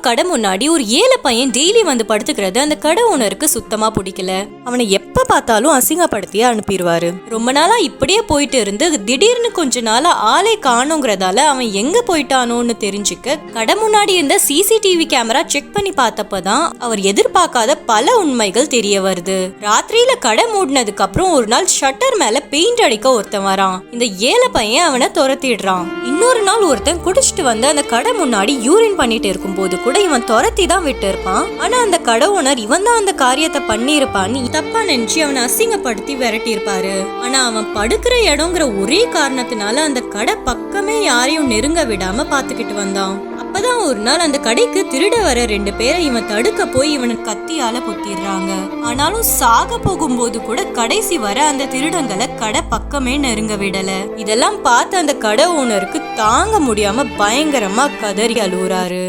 கடை முன்னாடி ஒரு ஏழை பையன் டெய்லி வந்து படுத்துக்கிறது அந்த கடை ஓனருக்கு சுத்தமா பிடிக்கல. அவனை எப்ப பார்த்தாலும் அசிங்கப்படுத்தியே அனுப்பிடுவாரு. ரொம்ப நாளா இப்படியே போயிட்டு இருந்து திடீர்னு கொஞ்ச நாளா ஆளே காணுங்கிறதால அவன் எங்க போயிட்டானோன்னு தெரிஞ்சுக்க கடை முன்னாடி இருந்த சிசிடிவி கேமரா செக் பண்ணி பார்த்தப்பதான் அவர் எதிர்பார்க்காத பல உண்மைகள் தெரிய வருது. ராத்திரியில கடை மூடினதுக்கு அப்புறம் ஒரு நாள் ஷட்டர் மேல பெயிண்ட் அடிக்க ஒருத்தன் வரான். இந்த ஏழை பையன் அவனை துரத்திடுறான். இன்னொரு நாள் ஒருத்தன் குடிச்சிட்டு வந்து அந்த கடை முன்னாடி யூரின் பண்ணிட்டு இருக்கும் போது கூட இவன் துரத்தி தான் விட்டு இருப்பான். ஆனா அந்த கடை ஓனர் இவன் தான் அந்த காரியத்தை பண்ணி இருப்பான்னு தப்பா நினைச்சு அவனை அசிங்கப்படுத்தி விரட்டி இருப்பாரு. ஆனா அவன் படுக்கிற இடங்கிற ஒரே காரணத்தினால அந்த கடை பக்கமே யாரையும் நெருங்க விடாம பாத்துக்கிட்டு வந்தான். அப்பதான் ஒரு நாள் அந்த கடைக்கு திருட வர 2 பேரை இவன் தடுக்க போய் இவனை கத்தியால குத்திடுறாங்க. ஆனாலும் சாக போகும்போது கூட கடைசி வர அந்த திருடங்களை கடை பக்கமே நெருங்க விடல. இதெல்லாம் பார்த்து அந்த கடை ஓனருக்கு தாங்க முடியாம பயங்கரமா கதறி அழுவுறாரு.